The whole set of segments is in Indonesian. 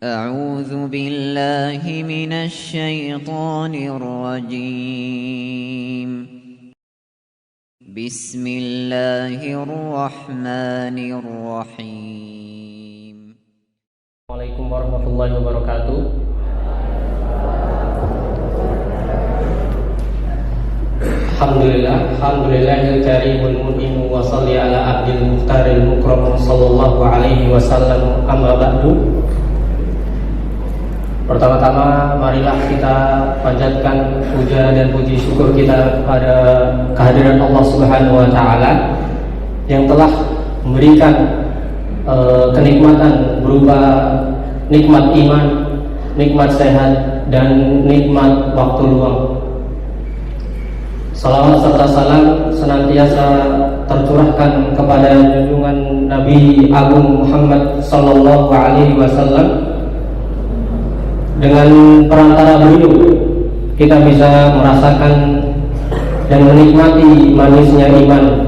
أعوذ بالله من الشيطان الرجيم. بسم الله الرحمن الرحيم. Assalamualaikum warahmatullahi wabarakatuh. Alhamdulillahil karimul mun'im wa shalli ala abdil muhtaril mukram sallallahu alaihi wasallam, amma ba'du. Pertama-tama marilah kita panjatkan puja dan puji syukur kita kepada kehadiran Allah Subhanahu wa taala yang telah memberikan kenikmatan berupa nikmat iman, nikmat sehat, dan nikmat waktu luang. Salawat serta salam senantiasa tercurahkan kepada junjungan Nabi Agung Muhammad sallallahu alaihi wasallam. Dengan perantara beliau kita bisa merasakan dan menikmati manisnya iman.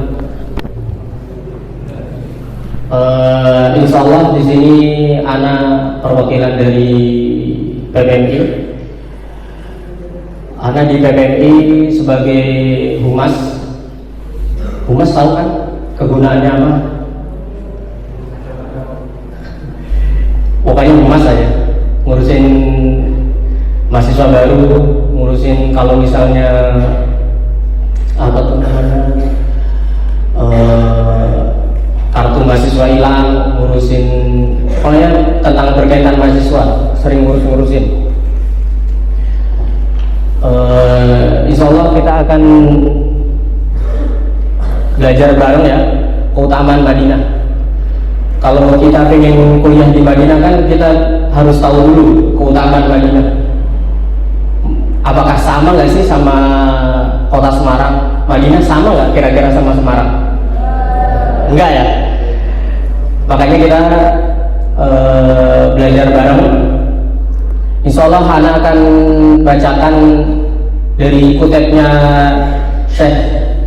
Insya Allah di sini ana perwakilan dari PPMI. Ana di PPMI sebagai humas. Humas tahu kan kegunaannya apa? Pokoknya humas aja, ngurusin mahasiswa baru, ngurusin kalau misalnya apa tuh namanya, kartu mahasiswa hilang, ngurusin pokoknya tentang berkaitan mahasiswa, sering ngurusin. Insya Allah kita akan belajar bareng ya keutamaan Madinah. Kalau kita pengen kuliah di Madinah kan kita harus tahu dulu keutamaan Madinah. Apakah sama nggak sih sama kota Semarang? Madinah sama nggak kira-kira sama Semarang? Enggak ya. Makanya kita belajar bareng. Insya Allah Hana akan bacakan dari kutipnya Syekh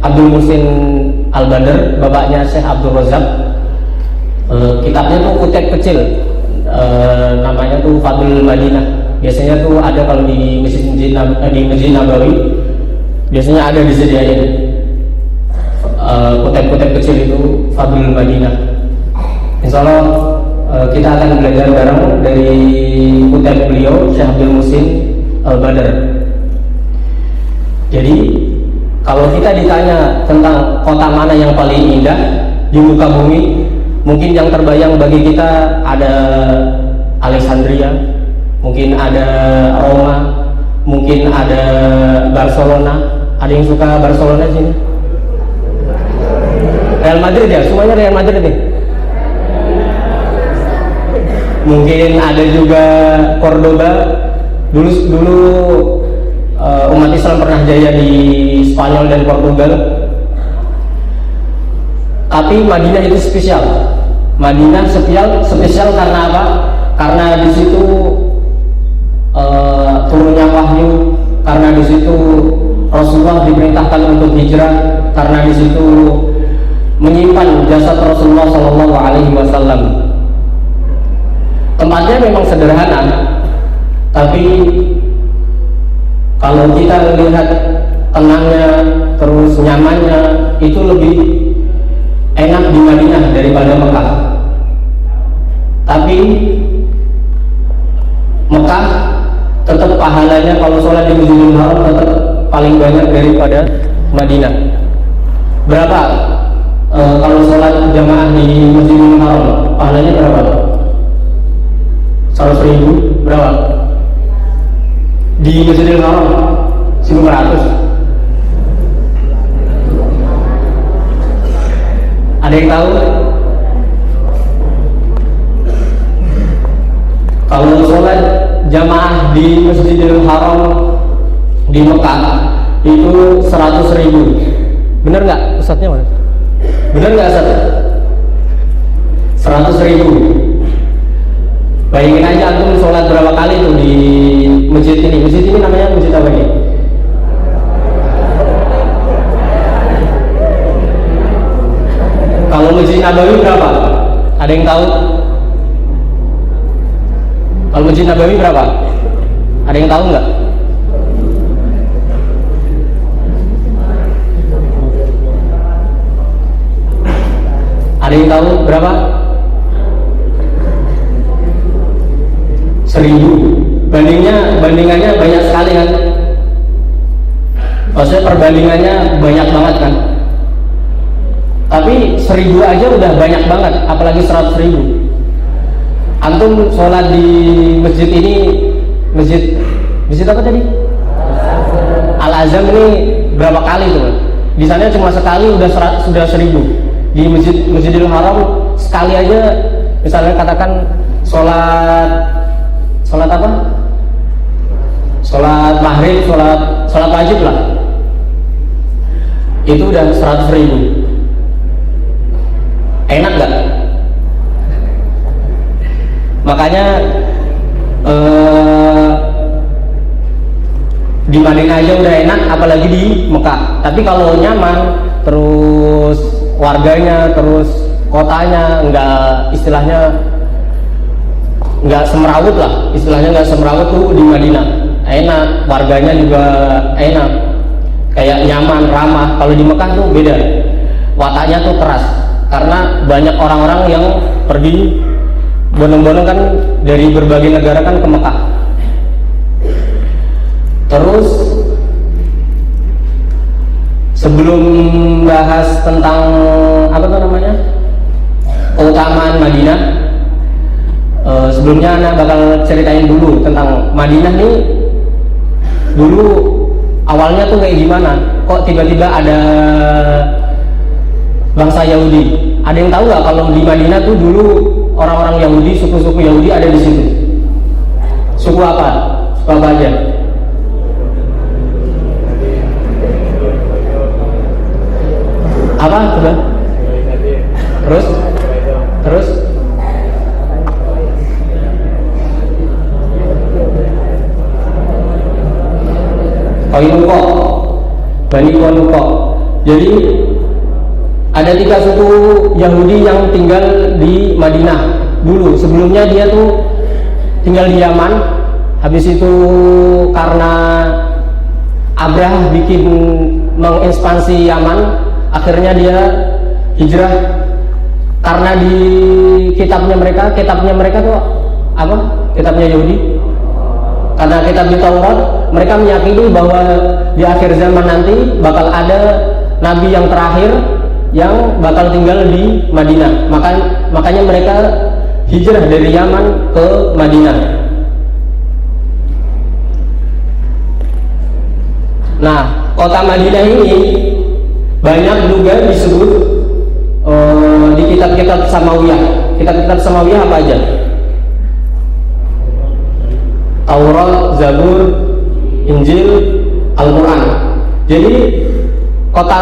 Abdul Muhsin Al-Badr, bapaknya Syekh Abdul Razak. Kitabnya tuh kutip kecil, namanya tuh Fadlul Madinah. Biasanya tuh ada kalau di Masjid Nabawi, biasanya ada disediain kutip-kutip kecil itu Fadlul Madinah. Insya Allah kita akan belajar bareng dari kutip beliau Syekh Abdul Muhsin Al-Badr. Jadi kalau kita ditanya tentang kota mana yang paling indah di muka bumi, mungkin yang terbayang bagi kita ada Alexandria, mungkin ada Roma, mungkin ada Barcelona. Ada yang suka Barcelona sini? Real Madrid ya? Semuanya Real Madrid nih. Mungkin ada juga Cordoba. Dulu umat Islam pernah jaya di Spanyol dan Portugal. Tapi Madinah itu spesial. Madinah spesial karena apa? Karena di situ turunnya wahyu, karena di situ Rasulullah diperintahkan untuk hijrah, karena di situ menyimpan jasad Rasulullah Shallallahu Alaihi Wasallam. Tempatnya memang sederhana, tapi kalau kita melihat tenangnya, terus nyamannya, itu lebih enak di Madinah daripada Mekah. Tapi Mekah tetap pahalanya kalau sholat di Masjidil Haram tetap paling banyak daripada Madinah. Berapa kalau sholat jamaah di Masjidil Haram pahalanya berapa? 100.000 berapa? Di Masjidil Haram 1.500. Ada yang tahu? Kalau sholat jamaah di Masjidil Haram di Mekah itu 100.000. Bener nggak? Ustadznya mana? Bener nggak Ustadz? 100.000. Bayangin aja antum sholat berapa kali tuh di masjid ini? Masjid ini namanya masjid apa nih? Kalau Masjid Nabawi berapa? Ada yang tahu? Kalau Masjid Nabawi berapa? Ada yang tahu nggak? Ada yang tahu berapa? 1000. Bandingannya banyak sekali kan? Maksudnya perbandingannya banyak banget kan? Tapi 1000 aja udah banyak banget, apalagi 100.000. Antum sholat di masjid ini, masjid apa tadi? Al-Azam ini berapa kali tuh? Di sana cuma sekali sudah 1000. Di Masjidil Haram sekali aja, misalnya katakan sholat apa? Sholat maghrib, sholat wajib lah, itu udah 100.000. Enak gak? Makanya di Madinah aja udah enak, apalagi di Mekah. Tapi kalau nyaman, terus warganya, terus kotanya istilahnya nggak semrawut lah, istilahnya nggak semrawut tuh di Madinah. Enak, warganya juga enak, kayak nyaman, ramah. Kalau di Mekah tuh beda, wataknya tuh keras, karena banyak orang-orang yang pergi bondong-bondong kan dari berbagai negara kan ke Mekah. Terus sebelum bahas tentang apa tuh namanya keutamaan Madinah, sebelumnya Ana bakal ceritain dulu tentang Madinah nih. Dulu awalnya tuh kayak gimana? Kok tiba-tiba ada bangsa Yahudi? Ada yang tahu nggak kalau di Madinah tuh dulu orang-orang Yahudi, suku-suku Yahudi ada di situ? Suku apa? Suku apa aja? Apa? Coba. Terus? Qainuqa, Bani Qainuqa. Jadi ada 3 suku Yahudi yang tinggal di Madinah dulu. Sebelumnya dia tuh tinggal di Yaman. Habis itu karena Abrah mengekspansi Yaman, akhirnya dia hijrah. Karena di kitabnya mereka tuh apa? Kitabnya Yahudi. Karena kitab di Taurat, mereka meyakini bahwa di akhir zaman nanti bakal ada nabi yang terakhir yang bakal tinggal di Madinah. Makanya mereka hijrah dari Yaman ke Madinah. Nah, kota Madinah ini banyak juga disebut di kitab-kitab Samawiyah. Kitab-kitab Samawiyah apa aja? Taurat, Zabur, Injil, Al-Quran. Jadi kota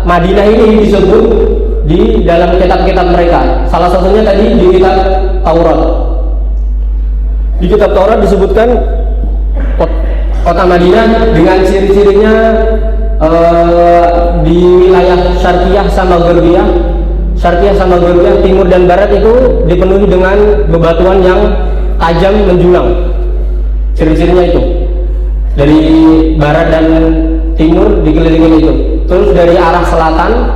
Madinah ini disebut di dalam kitab-kitab mereka. Salah satunya tadi di kitab Taurat. Di kitab Taurat disebutkan kota Madinah dengan ciri-cirinya di wilayah Syarqiyah sama Gharbiyah. Syarqiyah sama Gharbiyah, timur dan barat itu dipenuhi dengan bebatuan yang tajam menjulang. Ciri-cirinya itu dari barat dan timur dikelilingin itu. Terus dari arah selatan,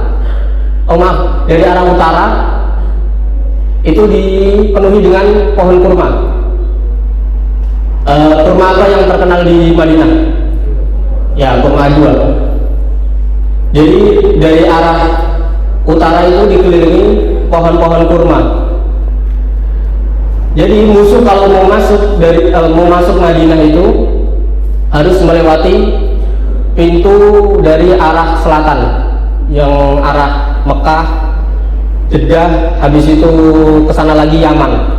dari arah utara itu dipenuhi dengan pohon kurma. Kurma apa yang terkenal di Madinah? Ya, kurma ajwa. Jadi dari arah utara itu dikelilingi pohon-pohon kurma. Jadi musuh kalau mau masuk Madinah itu harus melewati pintu dari arah selatan, yang arah Mekah, Jeddah, habis itu kesana lagi Yaman.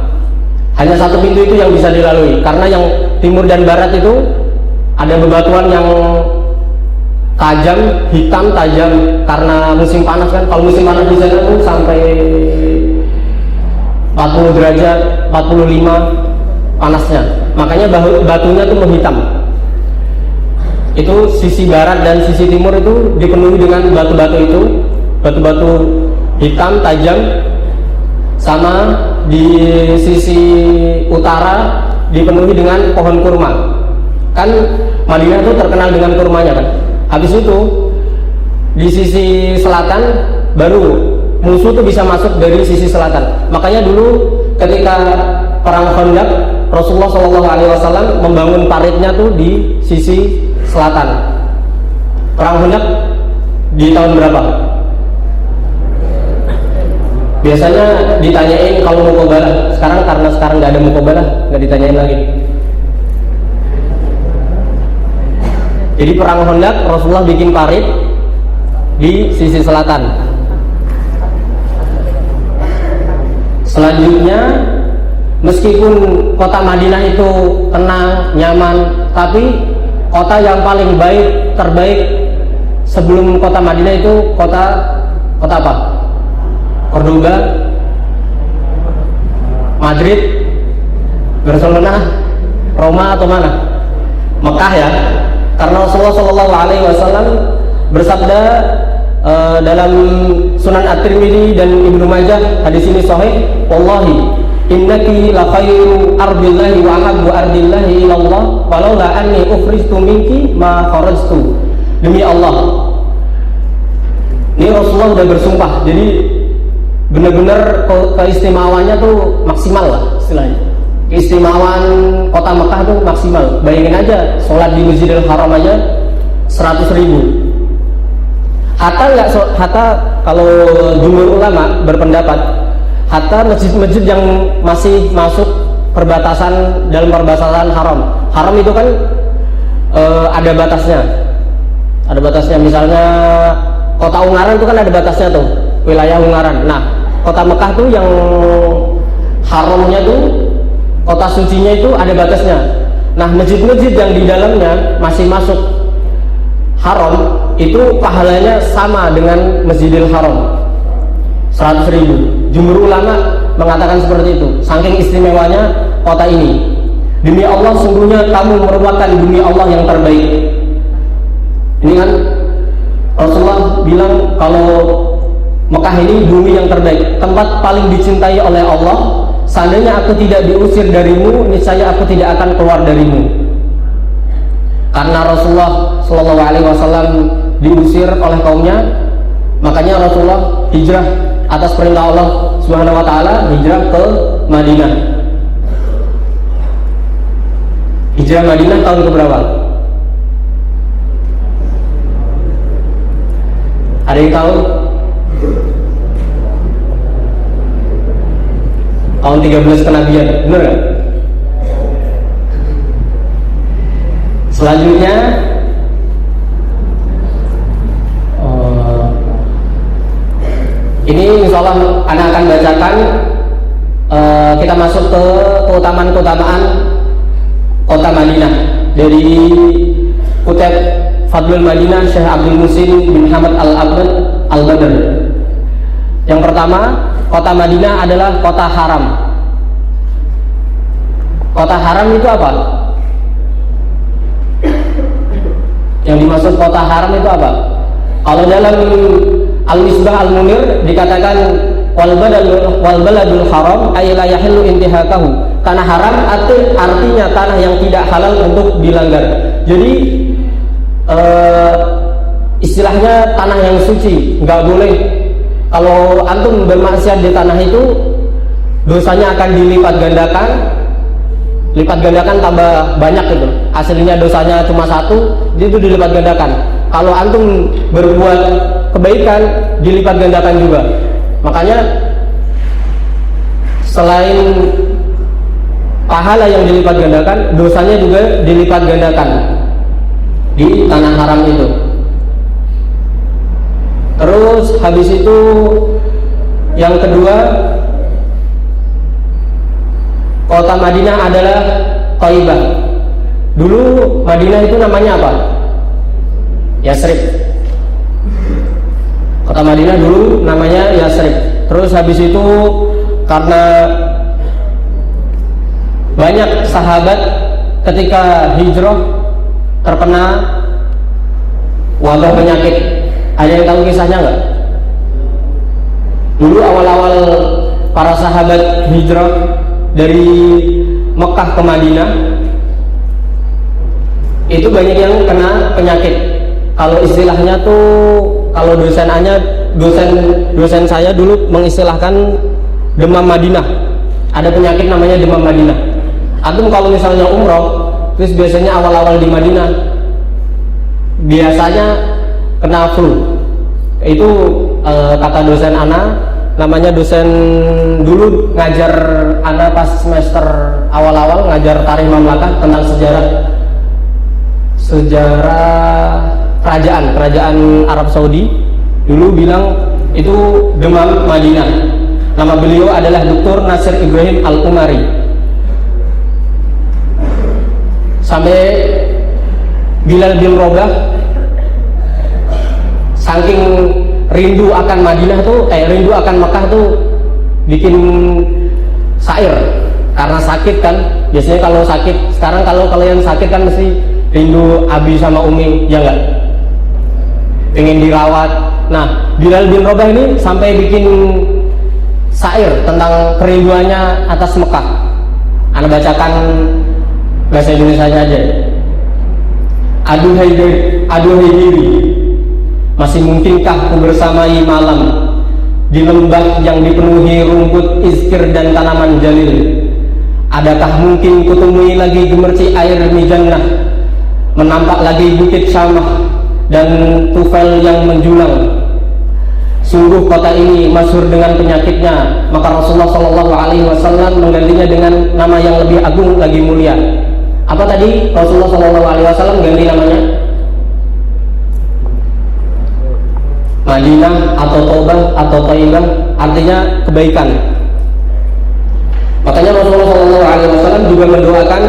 Hanya satu pintu itu yang bisa dilalui, karena yang timur dan barat itu ada bebatuan yang tajam, hitam tajam, karena musim panas kan. Kalau musim panas di sana tuh sampai 40 derajat, 45 panasnya. Makanya batunya tuh menghitam. Itu sisi barat dan sisi timur itu dipenuhi dengan batu-batu itu, batu-batu hitam tajam. Sama di sisi utara dipenuhi dengan pohon kurma. Kan Madinah itu terkenal dengan kurmanya kan. Habis itu di sisi selatan baru musuh tuh bisa masuk dari sisi selatan. Makanya dulu ketika perang Khandaq, Rasulullah SAW membangun paritnya tuh di sisi selatan. Perang Khandaq di tahun berapa? Biasanya ditanyain kalau mukobalah. Sekarang karena sekarang nggak ada mukobalah, nggak ditanyain lagi. Jadi perang Khandaq Rasulullah bikin parit di sisi selatan. Selanjutnya, meskipun kota Madinah itu tenang, nyaman, tapi kota yang paling baik, terbaik sebelum kota Madinah itu kota apa? Cordoba, Madrid, Barcelona, Roma atau mana? Mekah ya. Karena Rasulullah SAW bersabda dalam Sunan At-Tirmidzi dan Ibnu Majah, hadis ini sahih, wallahi innaki la khairu ardillahi wa ahabbu ardillahi ilallah walaula anni ukhrijtu minki ma kharajtu. Demi Allah, ini Rasulullah sudah bersumpah, jadi benar-benar keistimewaannya tuh maksimal lah istilahnya. Keistimewaan kota Mekah tuh maksimal. Bayangin aja, sholat di Masjidil Haram aja 100.000. Hatta kalau jumhur ulama berpendapat, hatta masjid-masjid yang masih masuk dalam perbatasan haram itu kan ada batasnya. Ada batasnya, misalnya kota Ungaran itu kan ada batasnya tuh, wilayah Ungaran. Nah, kota Mekah tuh yang haramnya tuh, kota sucinya itu ada batasnya. Nah, masjid-masjid yang di dalamnya masih masuk haram itu pahalanya sama dengan Masjidil Haram 100.000. Jumhur ulama mengatakan seperti itu, saking istimewanya kota ini. Demi Allah, sungguhnya kamu merupakan bumi Allah yang terbaik. Ini kan Rasulullah bilang kalau Mekah ini bumi yang terbaik, tempat paling dicintai oleh Allah. Seandainya aku tidak diusir darimu, niscaya aku tidak akan keluar darimu. Karena Rasulullah SAW diusir oleh kaumnya, makanya Rasulullah hijrah atas perintah Allah Subhanahu wa taala, hijrah ke Madinah. Hijrah Madinah tahun keberapa? Ada yang tahu? Tahun 13 kenabian, benar gak? Selanjutnya ini insya Allah anak akan bacakan, kita masuk ke keutamaan-keutamaan kota Madinah dari Kutub Fadlul Madinah Syekh Abdul Muhsin bin Hamad Al-Badr. Yang pertama, kota Madinah adalah kota haram. Kota haram itu apa? Yang dimaksud kota haram itu apa? Kalau dalam Al-Misbah Al-Munir dikatakan wal baladul haram ay la yahillu intihakahu. Tanah haram artinya tanah yang tidak halal untuk dilanggar. Jadi istilahnya tanah yang suci, nggak boleh. Kalau antum bermaksiat di tanah itu, dosanya akan dilipat gandakan tambah banyak gitu. Aslinya dosanya cuma 1, itu dilipat gandakan. Kalau antum berbuat kebaikan, dilipat gandakan juga. Makanya selain pahala yang dilipat gandakan, dosanya juga dilipat gandakan di tanah haram itu. Terus habis itu yang kedua, kota Madinah adalah Thaibah. Dulu Madinah itu namanya apa? Yasrib. Kota Madinah dulu namanya Yasrib. Terus habis itu karena banyak sahabat ketika hijrah terkena wabah penyakit. Ada yang tahu kisahnya nggak? Dulu awal-awal para sahabat hijrah dari Mekah ke Madinah itu banyak yang kena penyakit. Kalau istilahnya tuh, kalau dosen saya dulu mengistilahkan demam Madinah. Ada penyakit namanya demam Madinah. Antum kalau misalnya umroh, terus biasanya awal-awal di Madinah biasanya kena flu. Itu kata dosen ana, namanya dosen dulu ngajar ana pas semester awal-awal ngajar tarikh mamlakah tentang sejarah kerajaan Arab Saudi, dulu bilang itu demam Madinah. Nama beliau adalah Dr. Nasir Ibrahim Al-Umari. Sampai Bilal bin Rabah saking rindu akan Madinah tuh, rindu akan Mekah tuh bikin syair karena sakit kan. Biasanya kalau sakit, sekarang kalau kalian sakit kan mesti rindu abi sama umi, ya enggak? Pengen dirawat. Nah, Bilal bin Rabah ini sampai bikin syair tentang kerinduannya atas Mekah. Anda bacakan bahasa Indonesianya aja. Aduhai diri, masih mungkinkah ku bersamai malam di lembah yang dipenuhi rumput izkir dan tanaman jalil? Adakah mungkin kutemui lagi gemerci air mijannah, menampak lagi bukit Syamah dan Tufail yang menjulang? Sungguh kota ini masyhur dengan penyakitnya, maka Rasulullah SAW menggantinya dengan nama yang lebih agung lagi mulia. Apa tadi Rasulullah SAW ganti namanya? Madinah atau Taubah atau Thayyibah, artinya kebaikan. Makanya Rasulullah SAW juga mendoakan,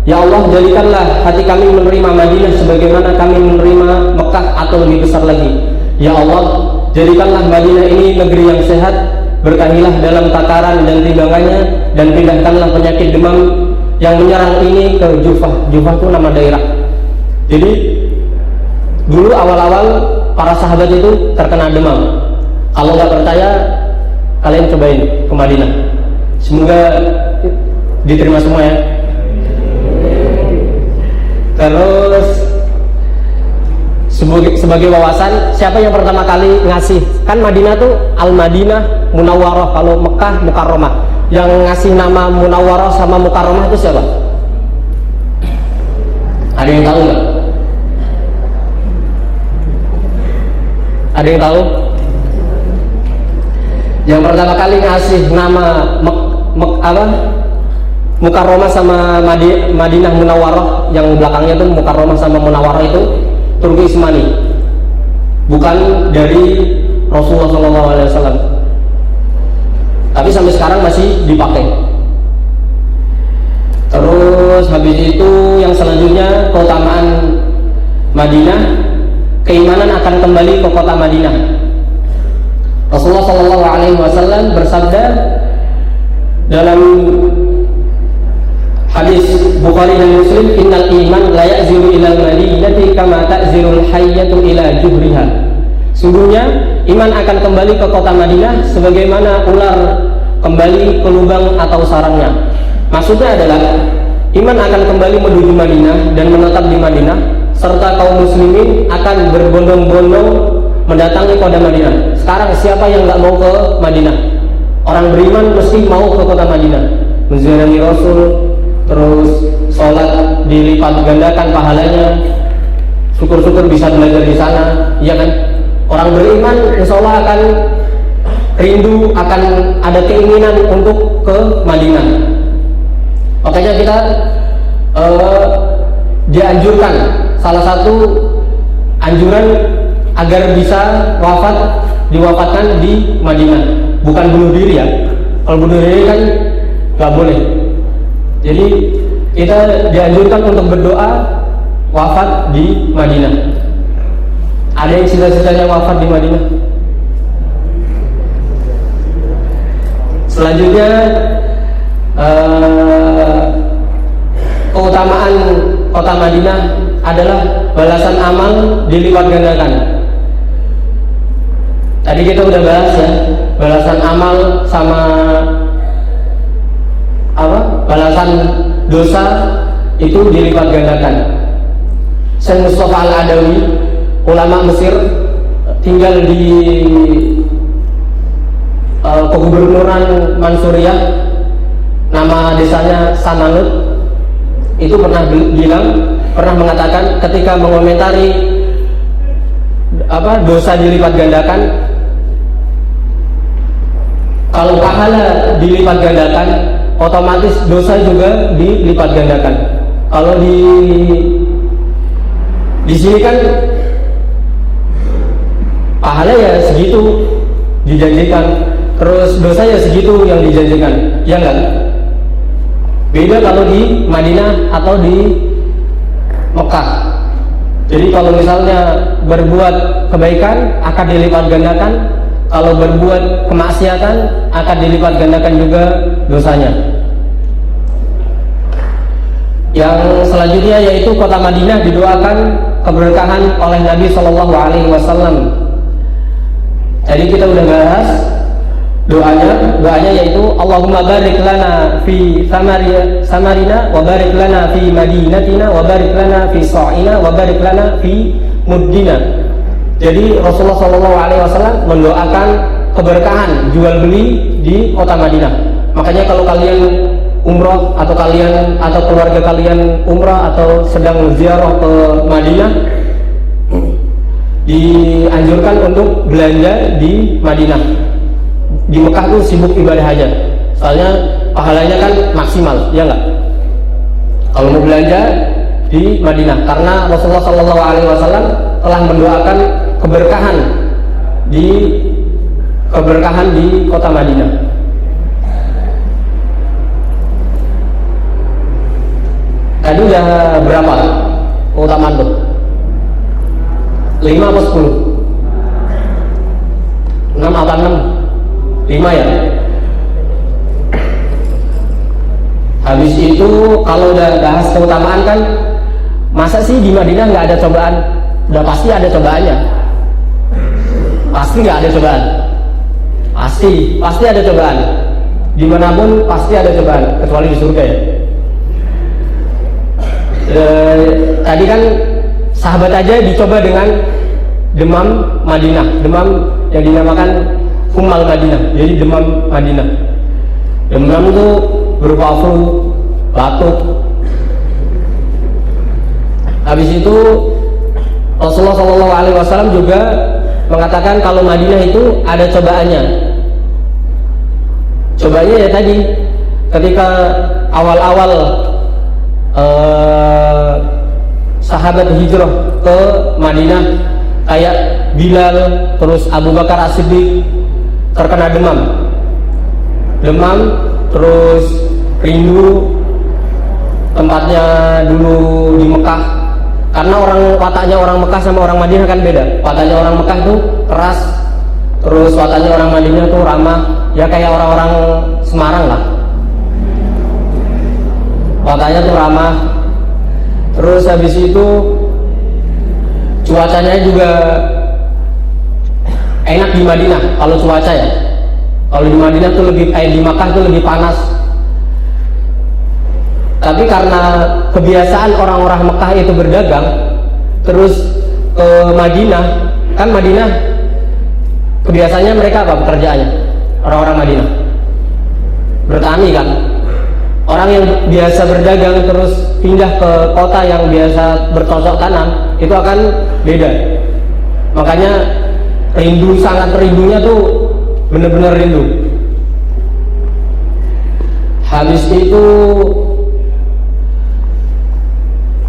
ya Allah, jadikanlah hati kami menerima Madinah sebagaimana kami menerima Mekah atau lebih besar lagi. Ya Allah, jadikanlah Madinah ini negeri yang sehat, berkahilah dalam takaran dan timbangannya, dan pindahkanlah penyakit demam yang menyerang ini ke Jufah. Jufah itu nama daerah. Jadi dulu awal-awal para sahabat itu terkena demam. Kalau nggak percaya, kalian cobain ke Madinah. Semoga diterima semua ya. Terus sebagai wawasan, siapa yang pertama kali ngasih? Kan Madinah tuh Al-Madinah Munawwarah, kalau Mekah Mukarramah. Yang ngasih nama Munawwarah sama Mukarramah itu siapa? Ada yang tahu nggak? Ada yang tahu? Yang pertama kali ngasih nama Mukarramah sama Madinah Munawwarah, yang belakangnya tuh Mukarramah sama Munawwarah, itu Turki Ismani, bukan dari Rasulullah SAW. Tapi sampai sekarang masih dipakai. Terus habis itu yang selanjutnya keutamaan Madinah, keimanan akan kembali ke kota Madinah. Rasulullah SAW bersabda dalam hadis Bukhari dan Muslim, innal iman la ya'ziru ilal madinati kama ta'zirul hayyatu ila juhriha. Sungguhnya iman akan kembali ke kota Madinah sebagaimana ular kembali ke lubang atau sarangnya. Maksudnya adalah iman akan kembali menuju Madinah dan menetap di Madinah, serta kaum muslimin akan berbondong-bondong mendatangi kota Madinah. Sekarang siapa yang nggak mau ke Madinah? Orang beriman mesti mau ke kota Madinah, menziarahi Rasul, terus sholat dilipat gandakan pahalanya, syukur-syukur bisa belajar di sana, iya kan? Orang beriman insya Allah akan rindu, akan ada keinginan untuk ke Madinah. Makanya kita dianjurkan, salah satu anjuran agar bisa diwafatkan di Madinah, bukan bunuh diri ya. Kalau bunuh diri kan nggak boleh. Jadi kita dianjurkan untuk berdoa wafat di Madinah. Ada yang cita-citanya wafat di Madinah? Selanjutnya keutamaan kota Madinah adalah balasan amal dilipat gandakan. Tadi kita udah bahas ya, balasan amal sama balasan dosa itu dilipat gandakan. Syekh Mustafa Al-Adawi, ulama Mesir, tinggal di kegubernuran Mansuriyah, nama desanya Samanut, itu pernah mengatakan ketika mengomentari dosa dilipat gandakan, kalau pahala dilipat gandakan, otomatis dosa juga dilipat gandakan. Kalau di sini kan pahala ya segitu dijanjikan, terus dosa ya segitu yang dijanjikan, ya enggak? Beda kalau di Madinah atau di Mekah. Jadi kalau misalnya berbuat kebaikan akan dilipat gandakan, kalau berbuat kemaksiatan akan dilipat gandakan juga dosanya. Yang selanjutnya yaitu kota Madinah didoakan keberkahan oleh Nabi Shallallahu Alaihi Wasallam. Jadi kita udah bahas doanya yaitu Allahumma barik lana fi samarina wa barik lana fi madinatina wa barik lana fi sa'ina wa barik lana fi muddina. Jadi Rasulullah Shallallahu Alaihi Wasallam mendoakan keberkahan jual beli di kota Madinah. Makanya kalau kalian umroh atau keluarga kalian umroh atau sedang ziarah ke Madinah, dianjurkan untuk belanja di Madinah. Di Mekah tuh sibuk ibadah aja, soalnya pahalanya kan maksimal, ya enggak? Kalau mau belanja di Madinah, karena Rasulullah Shallallahu Alaihi Wasallam telah mendoakan keberkahan di kota Madinah. Tadi udah berapa keutamaan tuh? 5 atau 10? 6 apa 6? 5 ya? Habis itu kalau udah bahas keutamaan kan, masa sih di Madinah nggak ada cobaan? Udah pasti ada cobaannya. Pasti nggak ada cobaan. Pasti ada cobaan. Dimanapun pasti ada cobaan, kecuali di surga ya. Tadi kan sahabat aja dicoba dengan demam Madinah, demam yang dinamakan Ummal Madinah, jadi demam Madinah. Demam itu berupa flu, batuk. Habis itu Rasulullah Shallallahu Alaihi Wasallam juga mengatakan kalau Madinah itu ada cobaannya. Cobaannya ya tadi ketika awal-awal sahabat hijrah ke Madinah kayak Bilal, terus Abu Bakar As-Siddiq terkena demam, terus rindu tempatnya dulu di Mekah, karena wataknya orang Mekah sama orang Madinah kan beda. Wataknya orang Mekah tuh keras, terus wataknya orang Madinah tuh ramah, ya kayak orang-orang Semarang lah. Wataknya tuh ramah. Terus habis itu cuacanya juga enak di Madinah. Kalau cuaca ya, kalau di Madinah tuh di Makkah tuh lebih panas. Tapi karena kebiasaan orang-orang Mekah itu berdagang, terus ke Madinah, kan Madinah kebiasaannya mereka apa pekerjaannya? Orang-orang Madinah bertani kan. Orang yang biasa berdagang terus pindah ke kota yang biasa bercocok tanam, itu akan beda. Makanya sangat rindunya tuh bener-bener rindu. Habis itu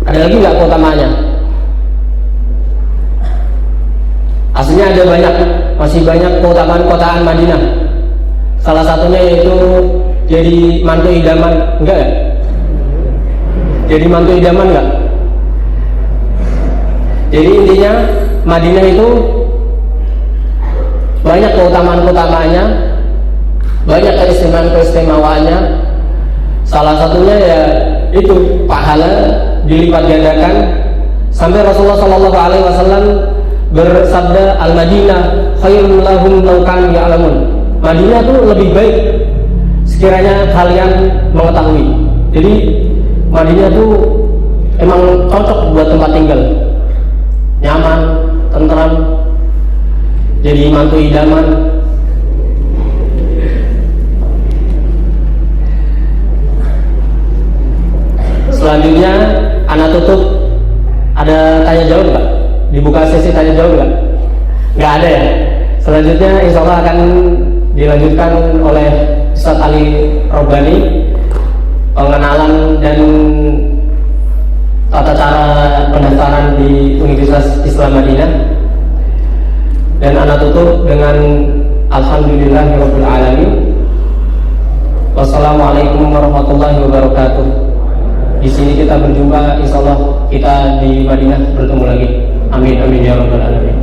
ada lagi nggak keutamaannya? Aslinya ada banyak, masih banyak keutamaan Madinah. Salah satunya yaitu jadi mantu idaman, enggak ya? Jadi mantu idaman enggak? Jadi intinya Madinah itu banyak keutamaannya, banyak keistimewaannya. Salah satunya ya itu pahala dilipat gandakan, sampai Rasulullah Shallallahu Alaihi Wasallam bersabda, Al-Madinah khairul lahum law kanu ya'lamun. Madinah tuh lebih baik sekiranya kalian mengetahui. Jadi Madinah tuh emang cocok buat tempat tinggal, nyaman, tentram, jadi mantu idaman. Selanjutnya anak tutup, ada tanya jawab nggak? Dibuka sesi tanya jawab nggak? Nggak ada ya. Selanjutnya insya Allah akan dilanjutkan oleh Ustaz Ali Robbani, pengenalan dan tata cara pendaftaran di Universitas Islam Madinah, dan anak tutup dengan Alhamdulillahirabbil alamin. Wassalamualaikum warahmatullahi wabarakatuh. Di sini kita berjumpa, insya Allah kita di Madinah bertemu lagi. Amin amin ya rabbal alamin.